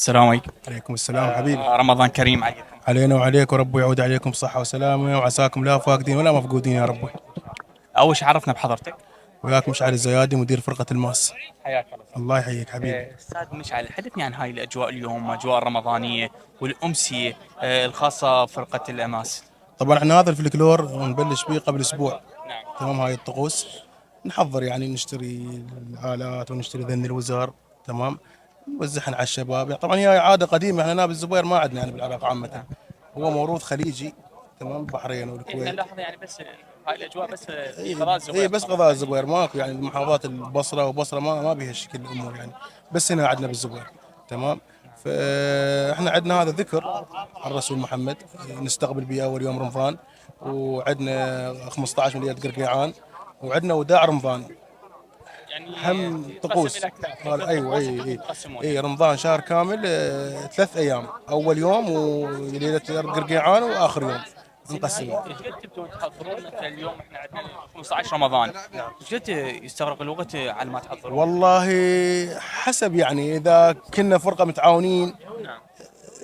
السلام عليكم. عليكم السلام حبيبي. رمضان كريم عليكم. علينا وعليك، ورب يعود عليكم بصحة وسلامة، وعساكم لا فاقدين ولا مفقودين يا رب. أول شيء عرفنا بحضرتك. وياك مشعل الزيادي، مدير فرقة الماس. حياك الله. الله يحييك حبيبي. أستاذ مشعل، حدثني عن هاي الأجواء اليوم، أجواء الرمضانية والأمسية الخاصة بفرقة الأماس. طبعا احنا هذا الفلكلور نبلش به قبل اسبوع. نعم. تمام، هاي الطقوس نحضر يعني، نشتري الآلات ونشتري ذن الوزر. تمام، نوزعهن على الشباب. يعني طبعا هي عادة قديمة، احنا نائب الزبير ما عندنا يعني بالعراق عامة. هو موروث خليجي. تمام، البحرين والكويت. نلاحظ يعني بس هاي الأجواء بس في اي قضاء الزبير. إيه، بس قضاء الزبير ماكو يعني. المحافظات البصرة وبصرة ما بيها شكل الامور يعني، بس هنا عندنا بالزبير. تمام، فاحنا عندنا هذا ذكر عن الرسول محمد، نستقبل به اول يوم رمضان، وعندنا 15 من ليله قرقيعان، وعندنا وداع رمضان. يعني هم طقوس. ايوه اي رمضان شهر كامل، 3 ايام، اول يوم وليله قرقيعان واخر يوم نقسم. ايش قد تبدون تحضرون؟ مثلا اليوم احنا عندنا 15 رمضان، ايش قد يستغرق الوقت على ما تحضرون؟ والله حسب يعني، اذا كنا فرقه متعاونين نعم.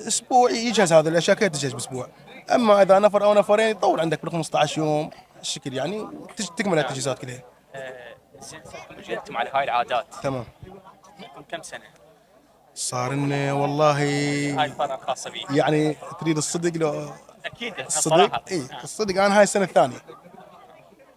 اسبوع يجهز هذه الاشياء، كلها تجهز باسبوع. اما اذا نفر او نفرين يطول عندك بال 15 يوم الشكل يعني، تكمل التجهيزات كلها. زين، صرتم اجيتم على هاي العادات. تمام. لكم كم سنه؟ صار لنا والله هاي الفرقه الخاصه بي. يعني، تريد الصدق لو اكيد الصدق؟ الصراحه. اي الصدق، انا هاي السنه الثانيه،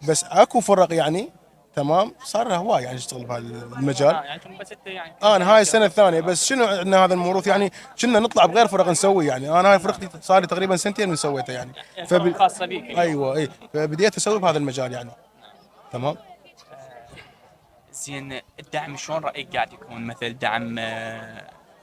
بس اكو فرق يعني. تمام، صار له هواي يعني يشتغل بهذا المجال. يعني انتم بس يعني انا هاي السنه الثانيه، بس شنو عندنا هذا الموروث يعني، كنا نطلع بغير فرق نسوي يعني. انا هاي فرقتي صار لي تقريبا سنتين من سويتها يعني. فرقه خاصه بيك اليوم. ايوه اي، فبديت اسوي بهذا المجال يعني. تمام. زين، الدعم شلون رايك قاعد يكون؟ مثل دعم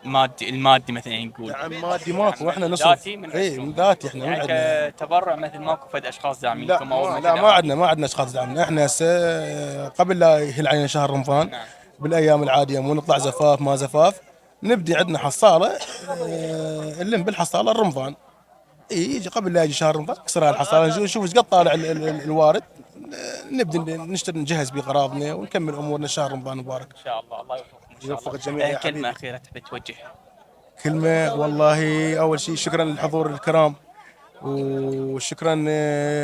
المادي مثلا يعني نقول. دعم مادي ماكو، احنا نصرف. ذاتي من اي ذاتي، احنا يعني من عندنا. كتبرع مثل ماكو فد اشخاص داعمينكم او مثل لا ما عندنا اشخاص دعمنا. احنا هسه قبل لا يهل علينا شهر رمضان، نعم. بالايام العاديه مو نطلع زفاف ما زفاف، نبدي عندنا حصاله، نلم بالحصاله رمضان. يجي قبل لا يجي شهر رمضان نكسر الحصاله، نشوف ايش قد طالع الوارد، نبدي نشتري نجهز باغراضنا ونكمل امورنا. شهر رمضان مبارك. ان شاء الله، الله يوفقكم ان شاء الله. يوفق الجميع يا حبيبي. كلمه اخيره تحب توجهها؟ كلمه والله، اول شيء شكرا للحضور الكرام، وشكرا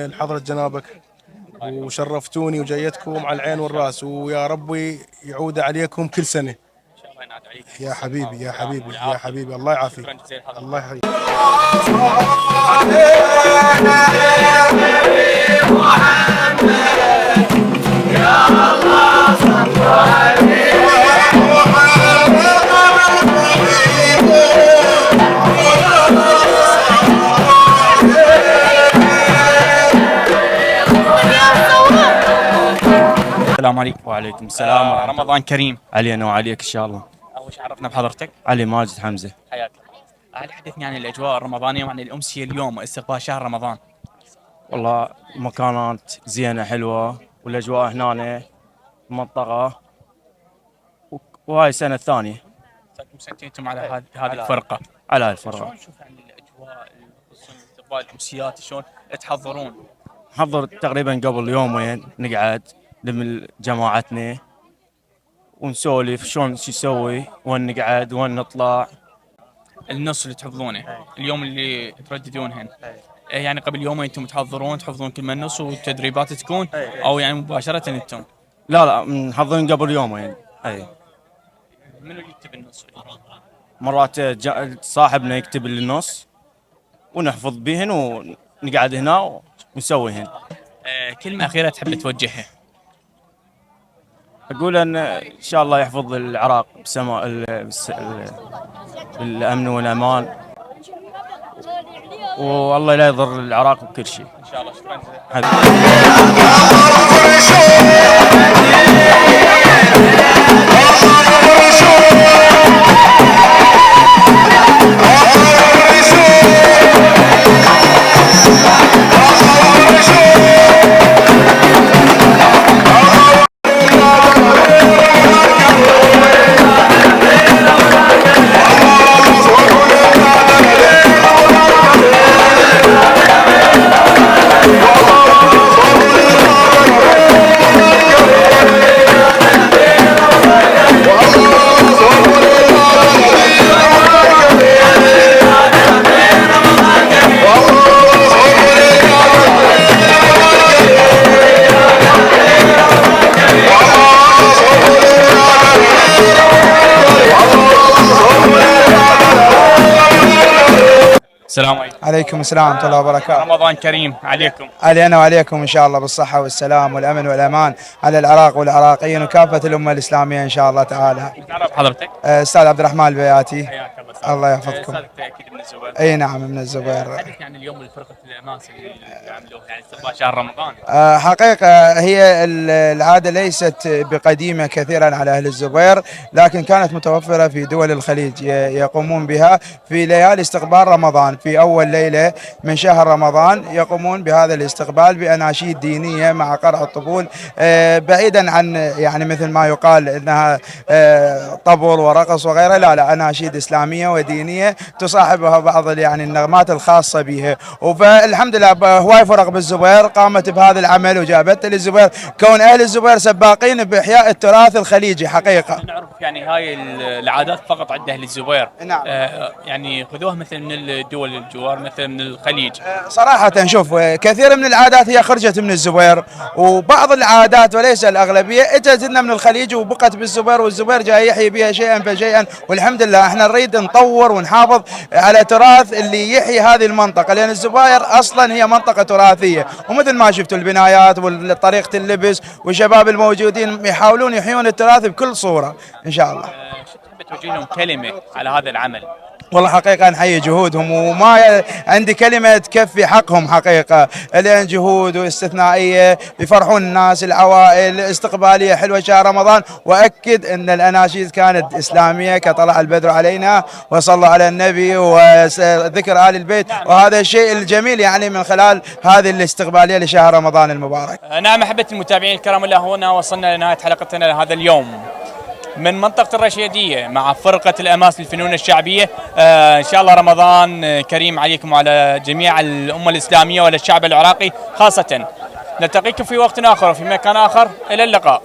لحضرة جنابك، وشرفتوني وجيتكم على العين والراس، ويا ربي يعود عليكم كل سنة. ان شاء الله ينعاد عليك. يا حبيبي يا حبيبي يا حبيبي، الله يعافيك. شكرا جزيلا حضرتك. الله يحييك. السلام عليكم. وعليكم السلام ورحمة الله. رمضان كريم علينا وعليك إن شاء الله. اول شيء عرفنا بحضرتك. علي ماجد حمزة. حياك الله. هل حدثني عن الاجواء الرمضانيه وعن الامسيه اليوم واستقبال شهر رمضان؟ والله مكانات زينة حلوة، والأجواء هنا المنطقة، وهاي السنة الثانية صرتم سنتين انتم على هذه الفرقه. على هالفرقة. شلون نشوف عن الاجواء خصوصا الاستقبال الامسيات شلون تحضرون؟ نحضر تقريبا قبل يومين، نقعد نلم جماعتنا ونسولف شلون شو نسوي، وين نقعد وين نطلع. النص اللي تحفظونه اليوم اللي ترددونهن يعني قبل يومين انتم تحفظون كل ما النص والتدريبات تكون او يعني مباشره انتم؟ لا محضرين قبل يومين. اي منو اللي يكتب النص؟ مرات صاحبنا يكتب لي النص ونحفظ بهن ونقعد هنا ونسويهن. كلمه اخيره تحب توجهها؟ اقول ان شاء الله يحفظ العراق بالامن والامان، والله لا يضر العراق بكل شيء ان شاء الله. شكرا السلام عليكم. عليكم السلام ورحمة الله وبركاته. رمضان كريم عليكم. علينا وعليكم إن شاء الله بالصحة والسلام والأمن والأمان على العراق والعراقيين وكافة الأمة الإسلامية إن شاء الله تعالى. تعرف حضرتك؟ أستاذ عبد الرحمن البياتي. حياك الله. الله يحفظكم. أستاذ أكيد من الزبير. أي نعم من الزبير. حدث يعني اليوم الفرقة الأماس اللي عملوها يعني استقبال شهر رمضان. حقيقة هي العادة ليست بقديمة كثيرا على أهل الزبير، لكن كانت متوفرة في دول الخليج يقومون بها في ليالي استقبال رمضان. في أول ليلة من شهر رمضان يقومون بهذا الاستقبال بأناشيد دينية مع قرع الطبول، بعيدا عن يعني مثل ما يقال أنها طبل ورقص وغيره. لا أناشيد إسلامية ودينية تصاحبها بعض يعني النغمات الخاصة بها. والحمد لله هواي فرق بالزبير قامت بهذا العمل وجابت للزبير، كون أهل الزبير سباقين بإحياء التراث الخليجي حقيقة. نعرف يعني هاي العادات فقط عند أهل الزبير. نعم. يعني خذوها مثل من الدول الجوار مثل من الخليج. صراحة شوف كثير من العادات هي خرجت من الزبير، وبعض العادات وليس الأغلبية اجت لنا من الخليج وبقت بالزبير، والزبير جاي يحيي بها شيئا فشيئا. والحمد لله احنا نريد نطور ونحافظ على تراث اللي يحيي هذه المنطقة، لأن الزبير أصلا هي منطقة تراثية، ومثل ما شفتوا البنايات وطريقة اللبس والشباب الموجودين يحاولون يحيون التراث بكل صورة إن شاء الله. شو تحب توجه لهم كلمة على هذا العمل؟ والله حقيقة نحيي جهودهم، وما عندي كلمة تكفي حقهم حقيقة، لأن جهود واستثنائية يفرحون الناس، العوائل استقبالية حلوة شهر رمضان. وأكد أن الأناشيد كانت إسلامية كطلع البدر علينا وصلى على النبي وذكر آل البيت، وهذا الشيء الجميل يعني من خلال هذه الاستقبالية لشهر رمضان المبارك. نعم أحبة المتابعين الكرام، إلى هنا وصلنا لنهاية حلقتنا لهذا اليوم من منطقة الرشيدية مع فرقة الأماس للفنون الشعبية. إن شاء الله رمضان كريم عليكم وعلى جميع الأمة الإسلامية وللشعب العراقي خاصة. نلتقيكم في وقت آخر وفي مكان آخر، إلى اللقاء.